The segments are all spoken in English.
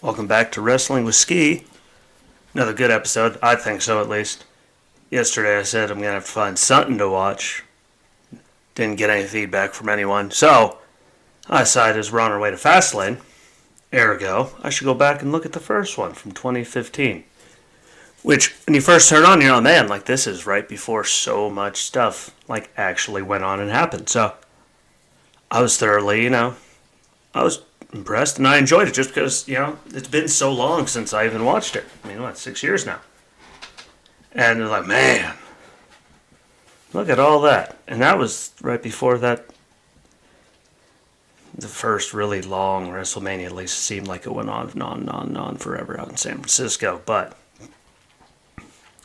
Welcome back to Wrestling with Ski. Another good episode. I think so, at least. Yesterday I said I'm going to have to find something to watch. Didn't get any feedback from anyone. So, I decided as we're on our way to Fastlane, ergo, I should go back and look at the first one from 2015. Which, when you first turn on, you're like, man, like this is right before so much stuff, like, actually went on and happened. So, I was thoroughly, I was impressed and I enjoyed it just because, it's been so long since I even watched it. I mean, 6 years now? And they're like, man, look at all that. And that was right before that, the first really long WrestleMania, at least seemed like it went on and on and on and on forever out in San Francisco. But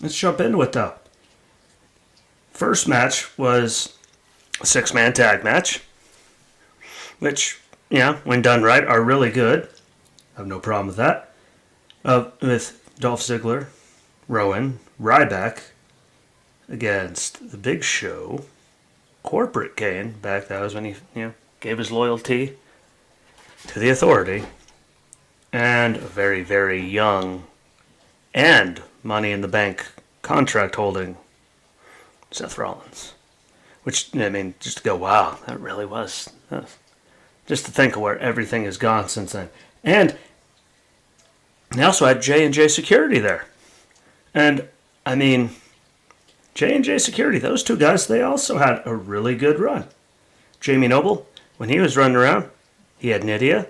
let's jump into it though. First match was a 6-man tag match, which, when done right, are really good. I have no problem with that. With Dolph Ziggler, Rowan, Ryback against the Big Show, Corporate Kane. Back that was when he, gave his loyalty to the Authority, and a very, very young and Money in the Bank contract holding Seth Rollins. Which, just to go, wow, that really was. Just to think of where everything has gone since then. And they also had J&J Security there. And, J&J Security, those two guys, they also had a really good run. Jamie Noble, when he was running around, he had Nydia.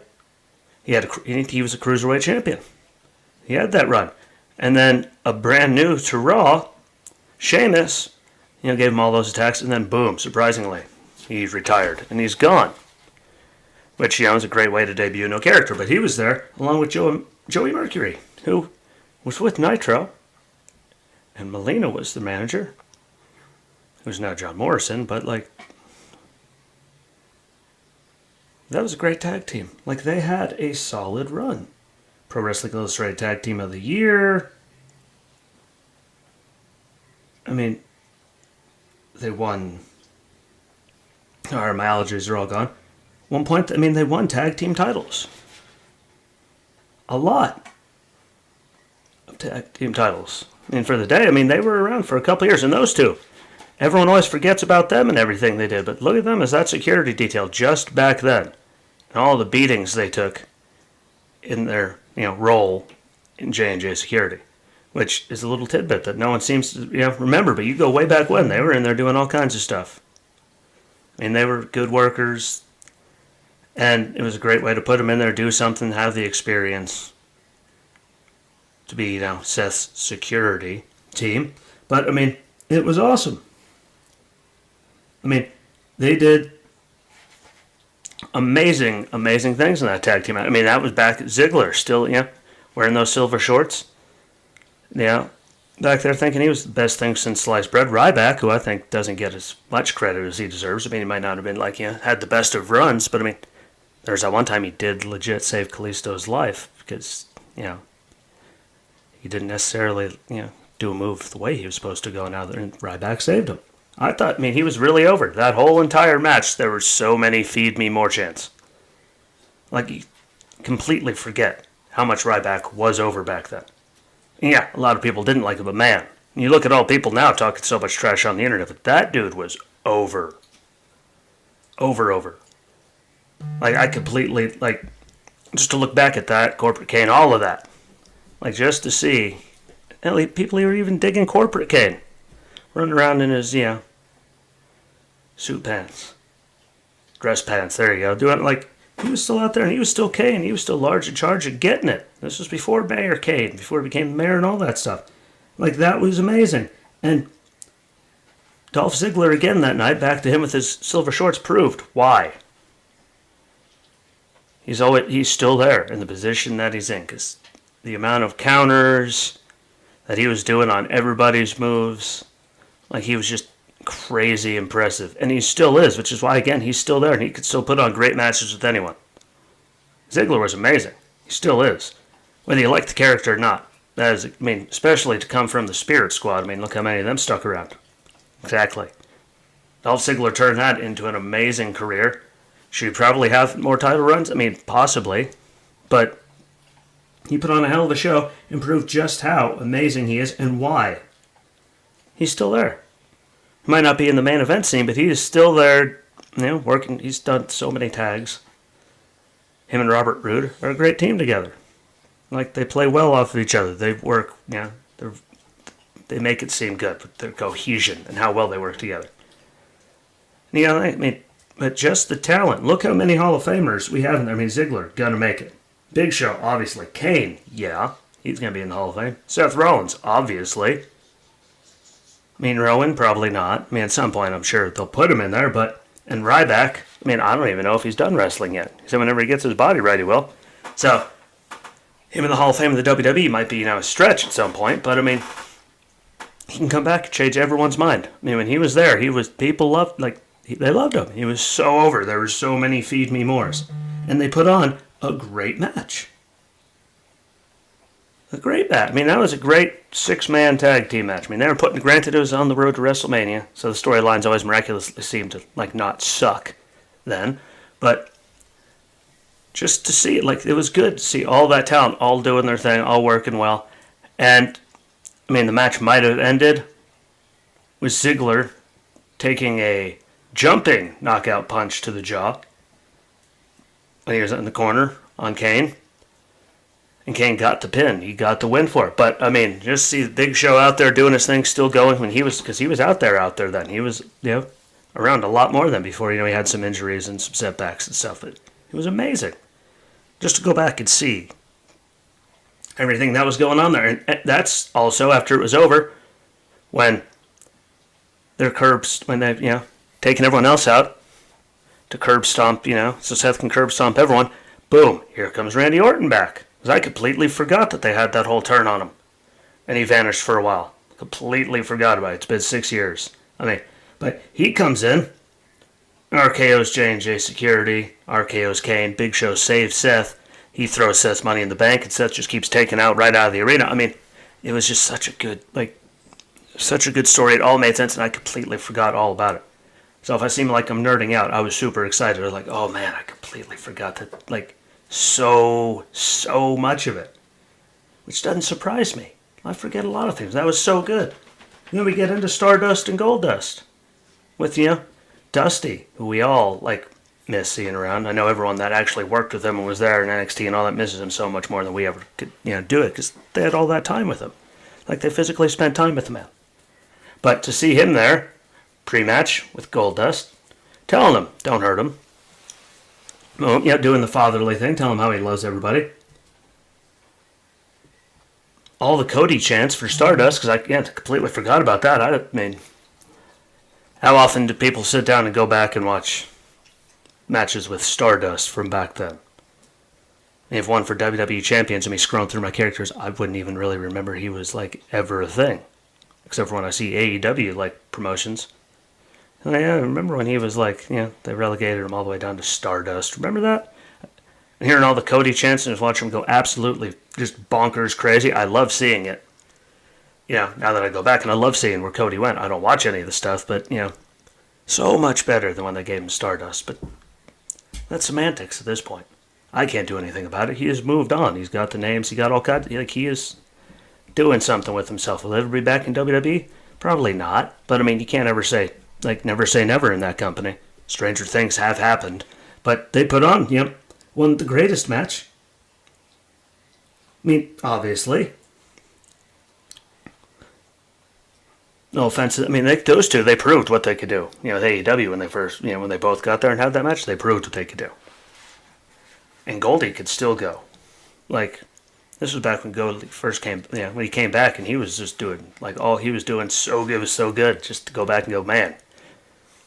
He was a Cruiserweight champion. He had that run. And then a brand new to Raw, Sheamus, gave him all those attacks, and then boom, surprisingly, he's retired. And he's gone. Which, is a great way to debut no character. But he was there, along with Joey Mercury, who was with Nitro. And Melina was the manager. Who's now John Morrison, but, that was a great tag team. They had a solid run. Pro Wrestling Illustrated Tag Team of the Year. They won. My allergies are all gone. One point, they won tag team titles. A lot of tag team titles. For the day, they were around for a couple years. And those two, everyone always forgets about them and everything they did. But look at them as that security detail just back then. And all the beatings they took in their, role in J&J Security. Which is a little tidbit that no one seems to, remember. But you go way back when, they were in there doing all kinds of stuff. They were good workers. And it was a great way to put them in there, do something, have the experience to be, Seth's security team. But, it was awesome. They did amazing, amazing things in that tag team. That was back at Ziggler, still, wearing those silver shorts. Back there thinking he was the best thing since sliced bread. Ryback, who I think doesn't get as much credit as he deserves. He might not have been, had the best of runs, but, there's that one time he did legit save Kalisto's life because, he didn't necessarily, do a move the way he was supposed to go. Now that Ryback saved him. I thought, he was really over. That whole entire match, there were so many feed me more chants. You completely forget how much Ryback was over back then. And yeah, a lot of people didn't like him, but man, you look at all people now talking so much trash on the internet, but that dude was over. Over. I completely, just to look back at that, Corporate Kane, all of that. Just to see, people were even digging Corporate Kane. Running around in his, suit pants. Dress pants, there you go. Doing, he was still out there, and he was still Kane. He was still large in charge of getting it. This was before Mayor Kane, before he became mayor and all that stuff. That was amazing. And Dolph Ziggler again that night, back to him with his silver shorts, proved why. He's still there in the position that he's in, because the amount of counters that he was doing on everybody's moves, he was just crazy impressive. And he still is, which is why, again, he's still there, and he could still put on great matches with anyone. Ziggler was amazing. He still is. Whether you like the character or not. That is, especially to come from the Spirit Squad. Look how many of them stuck around. Exactly. Dolph Ziggler turned that into an amazing career. Should he probably have more title runs? Possibly. But He put on a hell of a show and proved just how amazing he is and why. He's still there. He might not be in the main event scene, but he is still there, working. He's done so many tags. Him and Robert Roode are a great team together. Like, they play well off of each other. They work, they make it seem good with their cohesion and how well they work together. But just the talent. Look how many Hall of Famers we have in there. Ziggler, gonna make it. Big Show, obviously. Kane, yeah, he's gonna be in the Hall of Fame. Seth Rollins, obviously. Rowan, probably not. At some point, I'm sure they'll put him in there, and Ryback, I don't even know if he's done wrestling yet. He said whenever he gets his body right, he will. So, him in the Hall of Fame of the WWE might be, a stretch at some point, but, he can come back and change everyone's mind. When he was there, people loved, they loved him. He was so over. There were so many Feed Me Mores. And they put on a great match. A great match. That was a great 6-man tag team match. They were granted it was on the road to WrestleMania, so the storylines always miraculously seemed to, not suck then. But just to see it, it was good to see all that talent, all doing their thing, all working well. And, the match might have ended with Ziggler taking a jumping knockout punch to the jaw when he was in the corner on Kane. And Kane got the pin. He got the win for it. But, just see the Big Show out there doing his thing, still going because he was out there then. He was, around a lot more than before. He had some injuries and some setbacks and stuff. But it was amazing. Just to go back and see everything that was going on there. And that's also after it was over when they've, taken everyone else out to curb stomp, so Seth can curb stomp everyone. Boom, here comes Randy Orton back. Because I completely forgot that they had that whole turn on him. And he vanished for a while. Completely forgot about it. It's been 6 years. But he comes in. RKO's J&J Security. RKO's Kane. Big Show saves Seth. He throws Seth's money in the bank, and Seth just keeps taking out right out of the arena. It was just such a good story. It all made sense, and I completely forgot all about it. So if I seem like I'm nerding out, I was super excited. I was like, oh man, I completely forgot that, so much of it. Which doesn't surprise me. I forget a lot of things. That was so good. Then we get into Stardust and Goldust. With, Dusty, who we all, miss seeing around. I know everyone that actually worked with him and was there in NXT and all that misses him so much more than we ever could, do it. Because they had all that time with him. They physically spent time with the man. But to see him there, pre-match with Goldust, telling him, don't hurt him. Well, doing the fatherly thing, telling him how he loves everybody. All the Cody chants for Stardust, because I completely forgot about that. How often do people sit down and go back and watch matches with Stardust from back then? They have one for WWE Champions, scrolling through my characters, I wouldn't even really remember he was, ever a thing. Except for when I see AEW, promotions. And I remember when he was, they relegated him all the way down to Stardust. Remember that? And hearing all the Cody chants and just watching him go absolutely just bonkers crazy, I love seeing it. Now that I go back, and I love seeing where Cody went. I don't watch any of the stuff, but, so much better than when they gave him Stardust. But that's semantics at this point. I can't do anything about it. He has moved on. He's got the names. He got all kinds. He is doing something with himself. Will he ever be back in WWE? Probably not. But, you can't ever say, never say never in that company. Stranger things have happened. But they put on, one of the greatest match. Obviously. No offense. Those two, they proved what they could do. With AEW, when they first, when they both got there and had that match, they proved what they could do. And Goldie could still go. This was back when Goldie first came, when he came back, and he was just doing, all he was doing so good was so good, just to go back and go, man,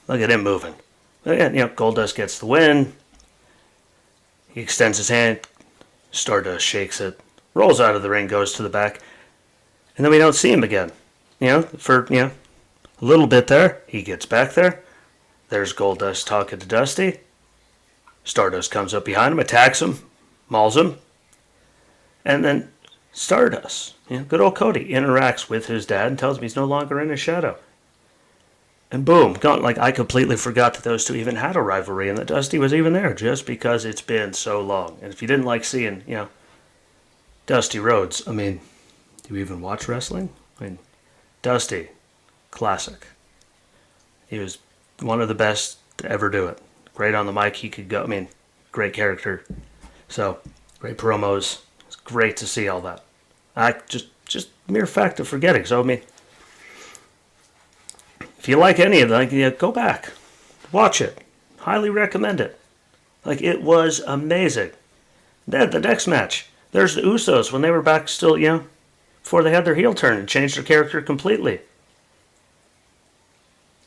look at him moving. But Goldust gets the win. He extends his hand. Stardust shakes it, rolls out of the ring, goes to the back, and then we don't see him again. For a little bit there, he gets back there. There's Goldust talking to Dusty. Stardust comes up behind him, attacks him, mauls him, and then Stardust, good old Cody, interacts with his dad and tells him he's no longer in his shadow. And boom, gone. I completely forgot that those two even had a rivalry and that Dusty was even there, just because it's been so long. And if you didn't like seeing, Dusty Rhodes. I mean, do you even watch wrestling? I mean, Dusty, classic. He was one of the best to ever do it. Great on the mic, he could go. I mean, great character. So, great promos. It's great to see all that. I just mere fact of forgetting. So, I mean, if you like any of that, yeah, go back. Watch it. Highly recommend it. Like, it was amazing. Then the next match, there's the Usos when they were back still, before they had their heel turn and changed their character completely.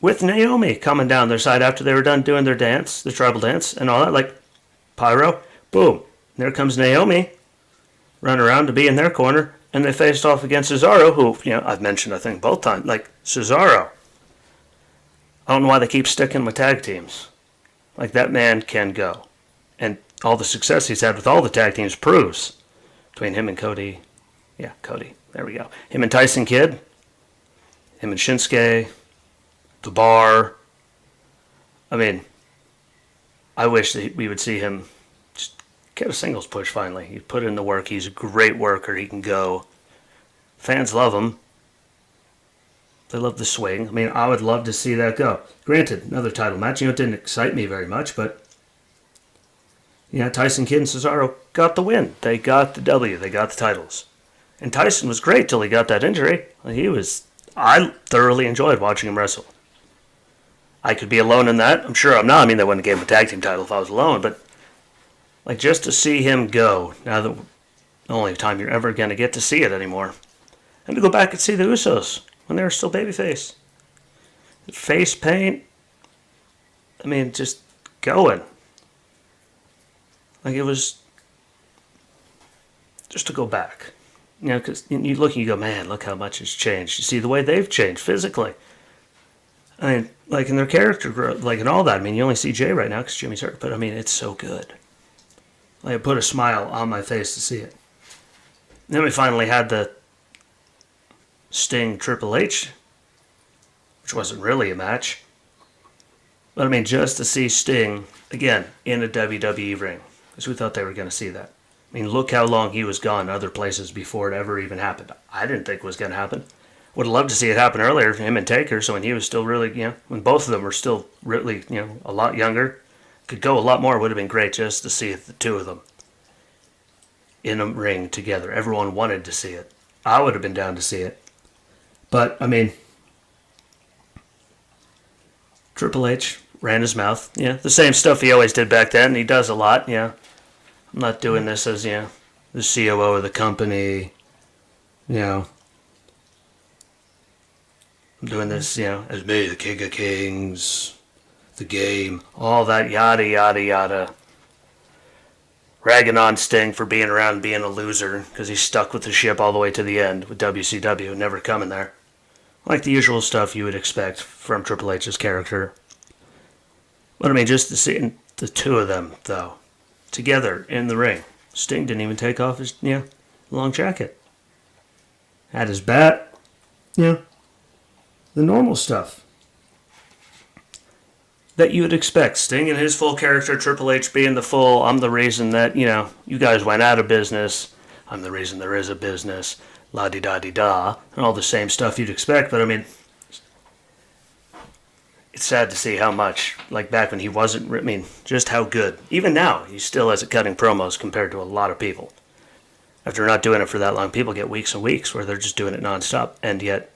With Naomi coming down their side after they were done doing their dance, the tribal dance, and all that, like, pyro, boom. There comes Naomi, run around to be in their corner, and they faced off against Cesaro, who, I've mentioned, I think, both times, like, Cesaro. I don't know why they keep sticking with tag teams. Like, that man can go. And all the success he's had with all the tag teams proves. Between him and Cody. Yeah, Cody. There we go. Him and Tyson Kidd. Him and Shinsuke. The Bar. I mean, I wish that we would see him just get a singles push finally. He put in the work. He's a great worker. He can go. Fans love him. They love the swing. I mean, I would love to see that go. Granted, another title match. It didn't excite me very much, but Tyson Kidd and Cesaro got the win. They got the W. They got the titles. And Tyson was great till he got that injury. I thoroughly enjoyed watching him wrestle. I could be alone in that. I'm sure I'm not. I mean, they wouldn't give him a tag team title if I was alone, but like just to see him go, now that the only time you're ever going to get to see it anymore. And to go back and see the Usos when they were still babyface. Face paint. I mean, just going. Like it was just to go back. Because you look and you go, man, look how much has changed. You see the way they've changed physically. I mean, like in their character growth, like in all that. I mean, you only see Jay right now because Jimmy's hurt, but I mean, it's so good. Like it put a smile on my face to see it. And then we finally had the Sting Triple H, which wasn't really a match. But I mean, just to see Sting, again, in a WWE ring, because we thought they were going to see that. I mean, look how long he was gone other places before it ever even happened. I didn't think it was going to happen. Would have loved to see it happen earlier for him and Taker, so when he was still really, when both of them were still really, a lot younger, could go a lot more, would have been great just to see the two of them in a ring together. Everyone wanted to see it. I would have been down to see it. But, I mean, Triple H ran his mouth. The same stuff he always did back then. He does a lot, I'm not doing this as, the COO of the company, I'm doing this, as me, the King of Kings, the game, all that yada, yada, yada. Ragging on Sting for being around and being a loser because he's stuck with the ship all the way to the end with WCW, never coming there. Like the usual stuff you would expect from Triple H's character. But I mean, just to see the two of them, though, together in the ring. Sting didn't even take off his, long jacket. Had his bat, the normal stuff that you would expect. Sting in his full character, Triple H being the full, I'm the reason that, you guys went out of business. I'm the reason there is a business. La-di-da-di-da. And all the same stuff you'd expect. But, I mean, it's sad to see how much, like back when he wasn't, just how good. Even now, he still has it cutting promos compared to a lot of people. After not doing it for that long, people get weeks and weeks where they're just doing it nonstop. And yet,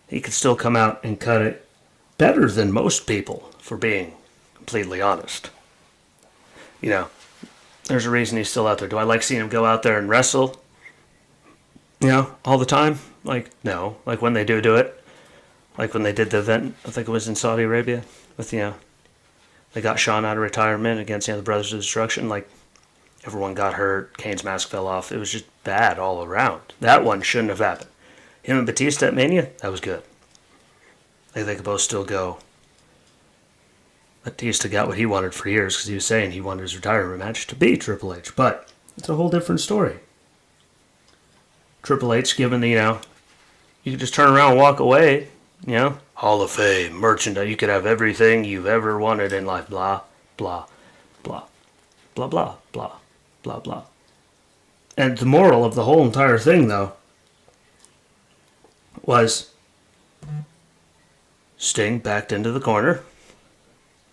he could still come out and cut it better than most people, for being completely honest. There's a reason he's still out there. Do I like seeing him go out there and wrestle? All the time? Like, no. Like when they do it. Like when they did the event, I think it was in Saudi Arabia, with, they got Shawn out of retirement against, the Brothers of Destruction. Like, everyone got hurt. Kane's mask fell off. It was just bad all around. That one shouldn't have happened. Him and Batista at Mania, that was good. They could both still go. Batista got what he wanted for years because he was saying he wanted his retirement match to be Triple H. But it's a whole different story. Triple H given the, you could just turn around and walk away, Hall of Fame, merchandise. You could have everything you've ever wanted in life. Blah, blah, blah, blah, blah, blah, blah, blah. And the moral of the whole entire thing, though, was Sting backed into the corner.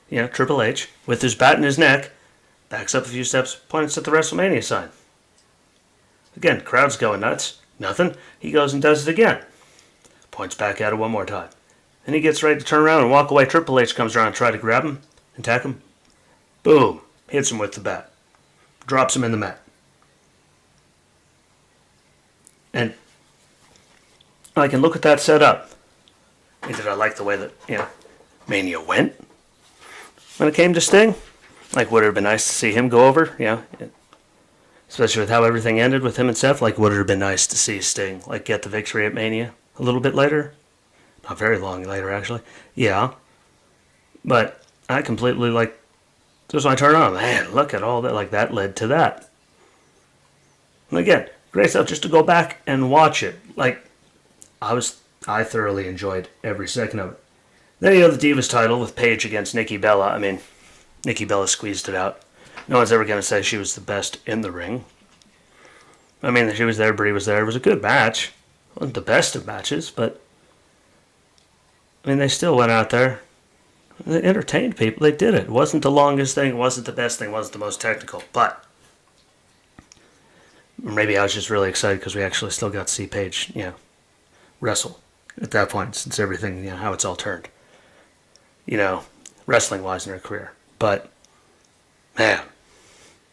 Yeah, Triple H, with his bat in his neck, backs up a few steps, points at the WrestleMania sign. Again, crowd's going nuts. Nothing. He goes and does it again. Points back at it one more time. And he gets ready to turn around and walk away. Triple H comes around and tries to grab him and tack him. Boom. Hits him with the bat. Drops him in the mat. And I can look at that setup. And did I like the way that, Mania went? When it came to Sting? Like, would it have been nice to see him go over? Especially with how everything ended with him and Seth. Like, would it have been nice to see Sting, like, get the victory at Mania a little bit later? Not very long later, actually. Yeah. But I completely, just when I turn on, man, look at all that. Like, that led to that. And again, great stuff just to go back and watch it. Like, I thoroughly enjoyed every second of it. Then the Divas title with Paige against Nikki Bella. I mean, Nikki Bella squeezed it out. No one's ever going to say she was the best in the ring. I mean, she was there, Brie was there. It was a good match. It wasn't the best of matches, but I mean, they still went out there. They entertained people. They did it. It wasn't the longest thing. It wasn't the best thing. It wasn't the most technical. But maybe I was just really excited because we actually still got to see Paige, wrestle at that point, since everything, how it's all turned. Wrestling-wise in her career. But, man,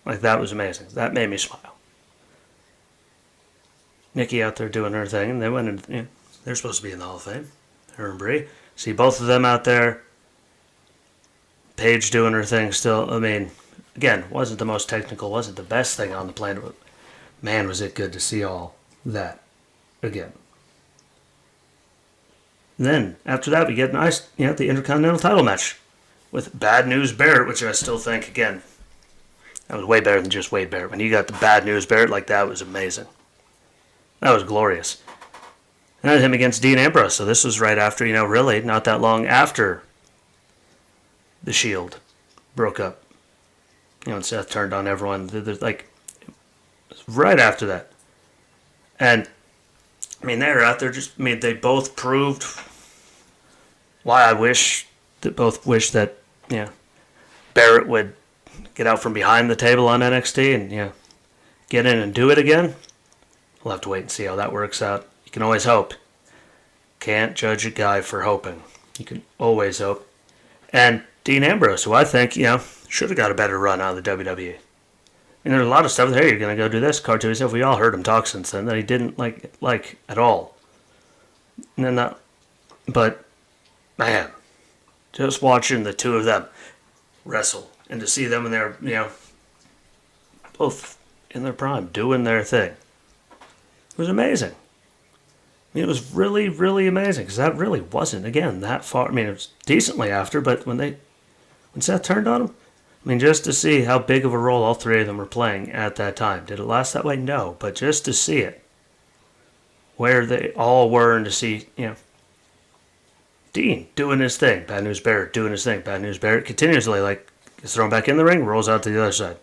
that was amazing. That made me smile. Nikki out there doing her thing, and they went in, they're supposed to be in the Hall of Fame. Her and Brie. See both of them out there. Paige doing her thing still. I mean, again, wasn't the most technical, wasn't the best thing on the planet. But man, was it good to see all that again. And then, after that, we get the Intercontinental title match with Bad News Barrett, which I still think, again, that was way better than just Wade Barrett. When you got the Bad News Barrett, that was amazing. That was glorious. And then him against Dean Ambrose. So this was right after, really not that long after the Shield broke up. And Seth turned on everyone. Right after that. And, I mean, they were out there they both proved why I wish that, Barrett would get out from behind the table on NXT and, get in and do it again. We'll have to wait and see how that works out. You can always hope. Can't judge a guy for hoping. You can always hope. And Dean Ambrose, who I think, should have got a better run out of the WWE. There's a lot of stuff there. You're going to go do this. Cartoon stuff. We all heard him talk since then that he didn't like at all. And then that, but man, just watching the two of them wrestle and to see them in their, both in their prime, doing their thing, it was amazing. It was really, really amazing because that really wasn't, again, that far. I mean, it was decently after, but when Seth turned on him, just to see how big of a role all three of them were playing at that time. Did it last that way? No, but just to see it, where they all were, and to see, Dean doing his thing, Bad News Barrett doing his thing, Bad News Barrett continuously, gets thrown back in the ring, rolls out to the other side.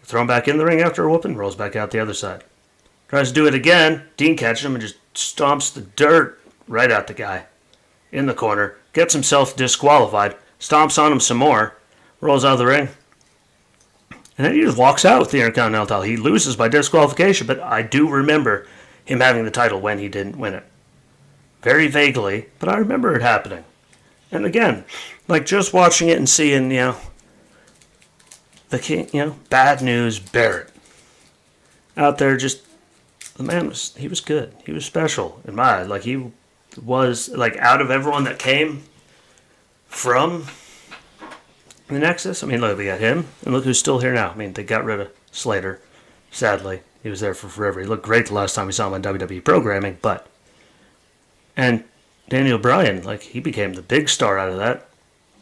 Thrown back in the ring after a whooping, rolls back out the other side. Tries to do it again, Dean catches him and just stomps the dirt right at the guy in the corner, gets himself disqualified, stomps on him some more, rolls out of the ring, and then he just walks out with the Intercontinental title. He loses by disqualification, but I do remember him having the title when he didn't win it. Very vaguely, but I remember it happening. And again, just watching it and seeing, the king, Bad News Barrett out there, just, the man he was good. He was special in my eyes. He was, out of everyone that came from the Nexus. Look, we got him, and look who's still here now. They got rid of Slater, sadly. He was there for forever. He looked great the last time we saw him on WWE programming, and Daniel Bryan, he became the big star out of that,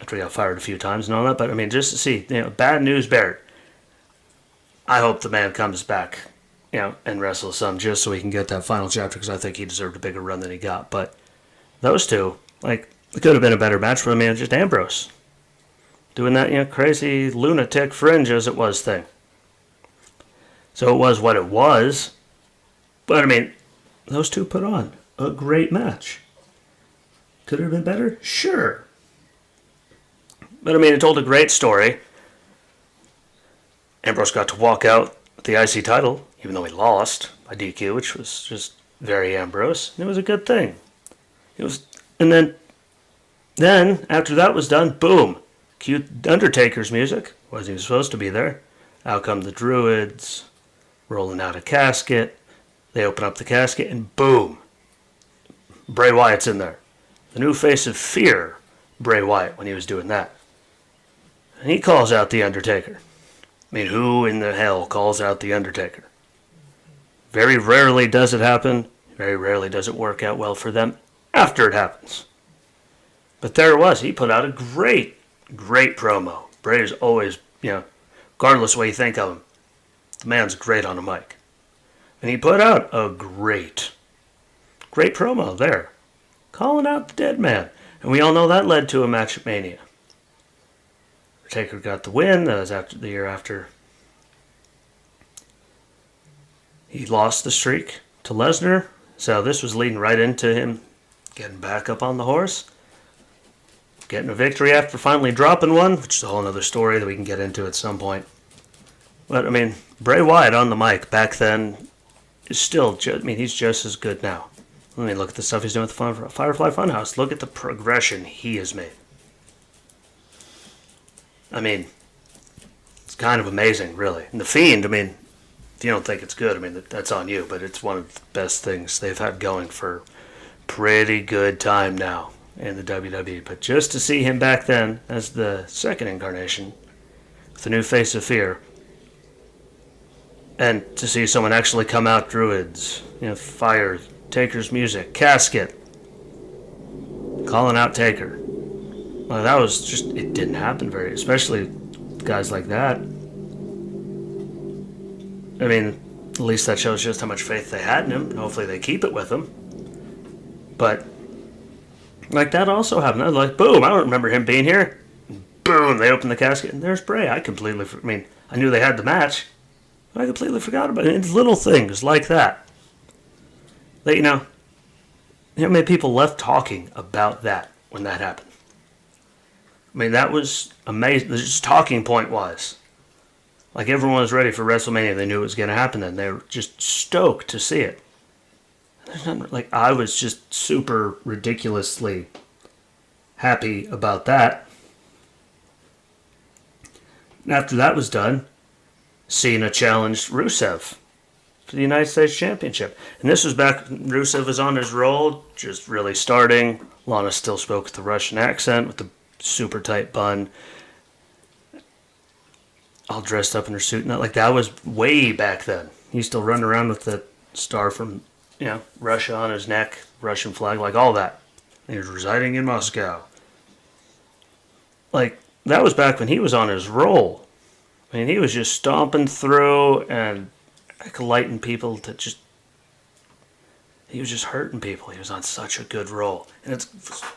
after he got fired a few times and all that, but, just to see, Bad News Barrett. I hope the man comes back, and wrestles some, just so he can get that final chapter, because I think he deserved a bigger run than he got, but those two, it could have been a better match for just Ambrose. Doing that, crazy lunatic fringe as it was thing. So it was what it was. But I mean, those two put on a great match. Could it have been better? Sure. But I mean, it told a great story. Ambrose got to walk out with the IC title, even though he lost by DQ, which was just very Ambrose. And it was a good thing. It was, and then after that was done, boom, cue Undertaker's music. Wasn't even supposed to be there. Out come the Druids, rolling out a casket. They open up the casket, and boom, Bray Wyatt's in there. The new face of fear, Bray Wyatt, when he was doing that. And he calls out the Undertaker. I mean, who in the hell calls out the Undertaker? Very rarely does it happen. Very rarely does it work out well for them after it happens. But there it was. He put out a great promo. Bray is always, regardless of what you think of him, the man's great on a mic. And he put out a great promo there. Calling out the dead man. And we all know that led to a match at Mania. Taker got the win. That was after the year after he lost the streak to Lesnar. So this was leading right into him getting back up on the horse. Getting a victory after finally dropping one, which is a whole other story that we can get into at some point. But, I mean, Bray Wyatt on the mic back then is still, he's just as good now. I mean, look at the stuff he's doing with the Firefly Funhouse. Look at the progression he has made. I mean, it's kind of amazing, really. And The Fiend, I mean, if you don't think it's good, I mean, that's on you. But it's one of the best things they've had going for pretty good time now in the WWE. But just to see him back then as the second incarnation, with the new face of fear, and to see someone actually come out, Druids, fire, Taker's music, casket, calling out Taker. Well, that was just, it didn't happen especially guys like that. I mean, at least that shows just how much faith they had in him, and hopefully they keep it with him. But, like, that also happened. I was like, boom, I don't remember him being here. Boom, they open the casket, and there's Bray. I knew they had the match, but I completely forgot about it. It's little things like that. That, how many people left talking about that when that happened? I mean, that was amazing. The just talking point was, like, everyone was ready for WrestleMania. They knew it was going to happen, and they were just stoked to see it. There's nothing, like, I was just super ridiculously happy about that. And after that was done, Cena challenged Rusev for the United States Championship. And this was back when Rusev was on his roll, just really starting. Lana still spoke with the Russian accent, with the super tight bun, all dressed up in her suit. And that was way back then. He's still running around with the star from, Russia on his neck, Russian flag, like all that. And he was residing in Moscow. Like, that was back when he was on his roll. I mean, he was just stomping through and lighting people to just... He was just hurting people. He was on such a good roll. And it's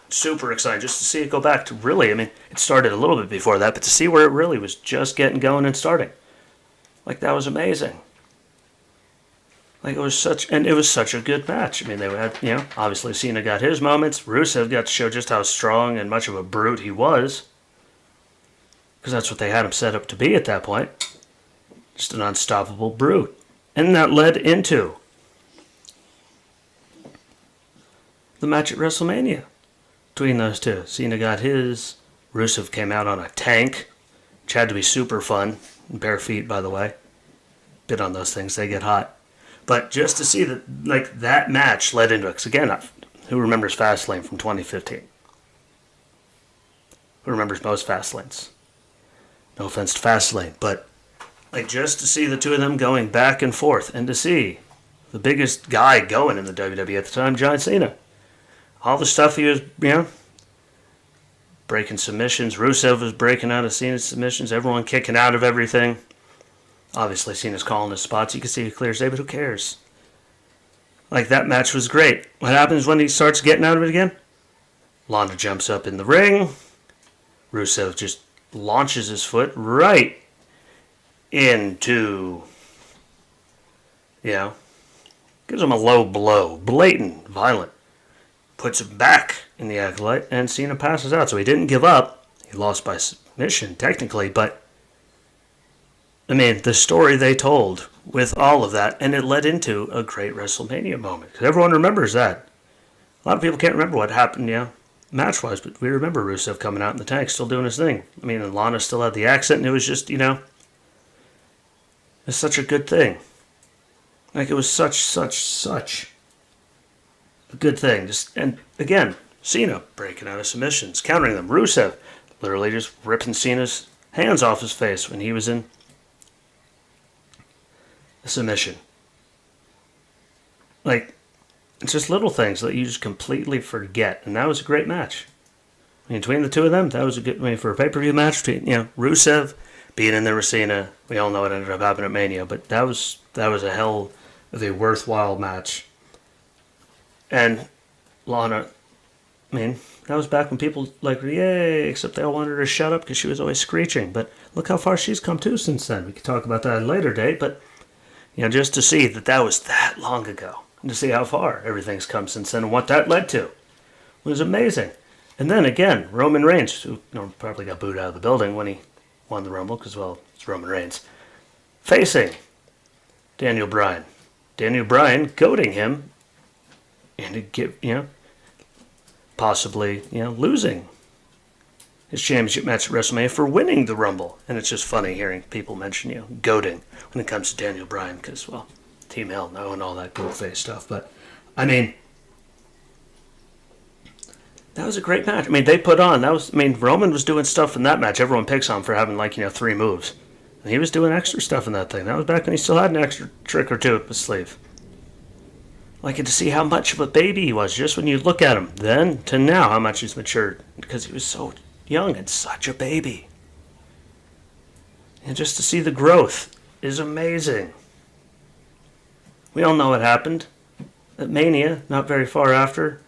super exciting just to see it go back to really, it started a little bit before that, but to see where it really was just getting going and starting. Like, that was amazing. Like, it was such a good match. I mean, they had, obviously Cena got his moments. Rusev got to show just how strong and much of a brute he was. Because that's what they had him set up to be at that point. Just an unstoppable brute. And that led into the match at WrestleMania between those two. Cena got his. Rusev came out on a tank, which had to be super fun. Bare feet, by the way. Bit on those things, they get hot. But just to see that match led into it. Because again, who remembers Fastlane from 2015? Who remembers most Fastlanes? No offense to Fastlane, but just to see the two of them going back and forth, and to see the biggest guy going in the WWE at the time, John Cena. All the stuff he was, breaking submissions. Rusev was breaking out of Cena's submissions. Everyone kicking out of everything. Obviously, Cena's calling his spots. You can see it clear as day, but who cares? That match was great. What happens when he starts getting out of it again? Lana jumps up in the ring. Rusev just launches his foot right into you know, gives him a low blow, blatant, violent, puts him back in the acolyte, and Cena passes out. So he didn't give up. He lost by submission, technically, but I mean, the story they told with all of that, and it led into a great WrestleMania moment. Because everyone remembers that. A lot of people can't remember what happened, match-wise, but we remember Rusev coming out in the tank, still doing his thing. I mean, and Lana still had the accent, and it was just, it's such a good thing. Like, it was such a good thing. And again, Cena breaking out of submissions, countering them. Rusev literally just ripping Cena's hands off his face when he was in a submission. Like, it's just little things that you just completely forget. And that was a great match. I mean, between the two of them, that was a good way for a pay-per-view match. Between, Rusev being in there with Cena. We all know what ended up happening at Mania. But that was a hell of a worthwhile match. And Lana, I mean, that was back when people like her, yay, except they all wanted her to shut up because she was always screeching. But look how far she's come too since then. We could talk about that at a later date. But, just to see that was that long ago. And to see how far everything's come since then and what that led to was amazing. And then again, Roman Reigns, who probably got booed out of the building when he won the Rumble, because, well, it's Roman Reigns, facing Daniel Bryan. Daniel Bryan goading him into possibly, losing his championship match at WrestleMania for winning the Rumble. And it's just funny hearing people mention, goading when it comes to Daniel Bryan, because, well, Team Hell No and all that gold face stuff. But, I mean, that was a great match. I mean, they put on, Roman was doing stuff in that match. Everyone picks on him for having, 3 moves. And he was doing extra stuff in that thing. That was back when he still had an extra trick or two up his sleeve. Like, to see how much of a baby he was, just when you look at him then to now, how much he's matured. Because he was so young and such a baby. And just to see the growth is amazing. We all know what happened at Mania, not very far after,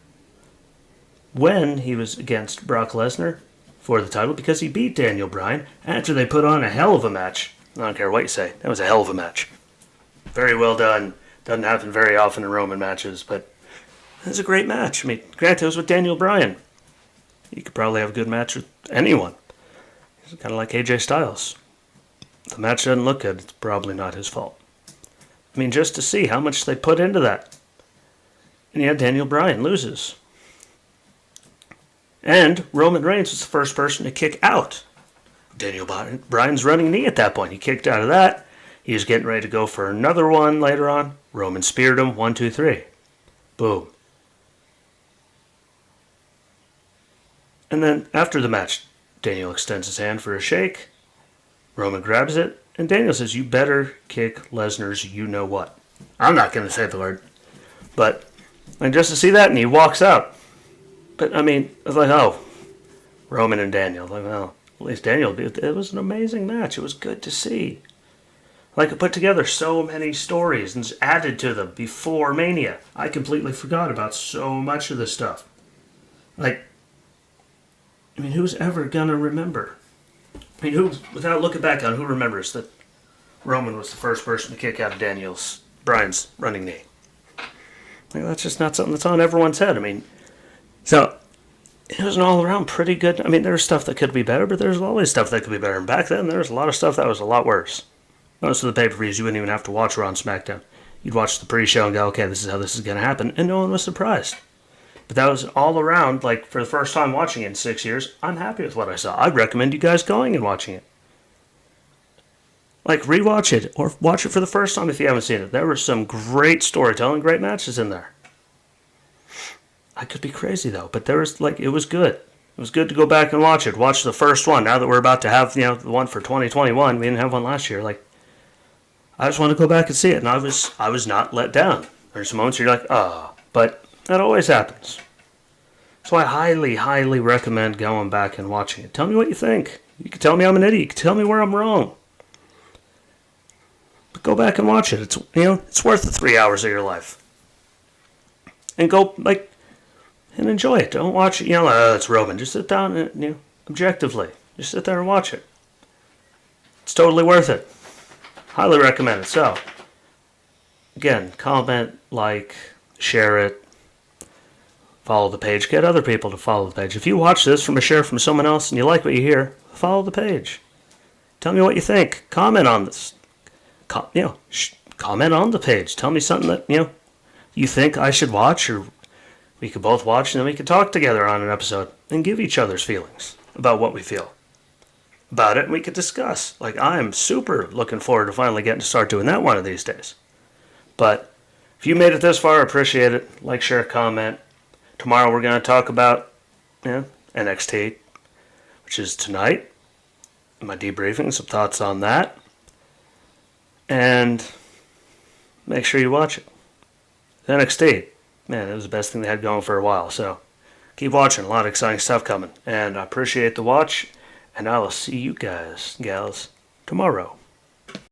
when he was against Brock Lesnar for the title, because he beat Daniel Bryan after they put on a hell of a match. I don't care what you say. That was a hell of a match. Very well done. Doesn't happen very often in Roman matches, but it was a great match. I mean, granted, it was with Daniel Bryan. You could probably have a good match with anyone. It's kind of like AJ Styles. If the match doesn't look good, it's probably not his fault. I mean, just to see how much they put into that. And yet Daniel Bryan loses. And Roman Reigns was the first person to kick out Daniel Bryan's running knee at that point. He kicked out of that. He was getting ready to go for another one later on. Roman speared him. 1, 2, 3. Boom. And then after the match, Daniel extends his hand for a shake. Roman grabs it. And Daniel says, you better kick Lesnar's you-know-what. I'm not going to say the word. But, and just to see that, and he walks out. But, I mean, I was like, oh, Roman and Daniel. Like, well, at least Daniel, it was an amazing match. It was good to see. Like, it put together so many stories and added to them before Mania. I completely forgot about so much of this stuff. Like, I mean, who's ever going to remember? I mean, who, without looking back on, who remembers that Roman was the first person to kick out of Bryan's running knee? Like, that's just not something that's on everyone's head. I mean, so it was an all-around pretty good. I mean, there's stuff that could be better, but there's always stuff that could be better. And back then, there was a lot of stuff that was a lot worse. Most of the pay-per-views, you wouldn't even have to watch Raw and SmackDown. You'd watch the pre-show and go, okay, this is how this is going to happen, and no one was surprised. But that was all around, like, for the first time watching it in 6 years, I'm happy with what I saw. I'd recommend you guys going and watching it. Like, rewatch it, or watch it for the first time if you haven't seen it. There were some great storytelling, great matches in there. I could be crazy, though, but there was, like, it was good. It was good to go back and watch it. Watch the first one. Now that we're about to have, the one for 2021, we didn't have one last year. Like, I just want to go back and see it, and I was not let down. There's some moments where you're like, ah, but that always happens. So I highly, highly recommend going back and watching it. Tell me what you think. You can tell me I'm an idiot. You can tell me where I'm wrong. But go back and watch it. It's it's worth the 3 hours of your life. And go and enjoy it. Don't watch it. It's Roman. Just sit down and objectively, just sit there and watch it. It's totally worth it. Highly recommend it. So, again, comment, like, share it, follow the page. Get other people to follow the page. If you watch this from a share from someone else and you like what you hear, follow the page. Tell me what you think. Comment on this. Comment on the page. Tell me something that you think I should watch, or we could both watch, and then we could talk together on an episode and give each other's feelings about what we feel about it, and we could discuss. Like, I'm super looking forward to finally getting to start doing that one of these days. But if you made it this far, I appreciate it. Like, share, comment. Tomorrow we're going to talk about NXT, which is tonight. My debriefing, some thoughts on that. And make sure you watch it. NXT, man, it was the best thing they had going for a while. So keep watching. A lot of exciting stuff coming. And I appreciate the watch. And I will see you guys, gals, tomorrow.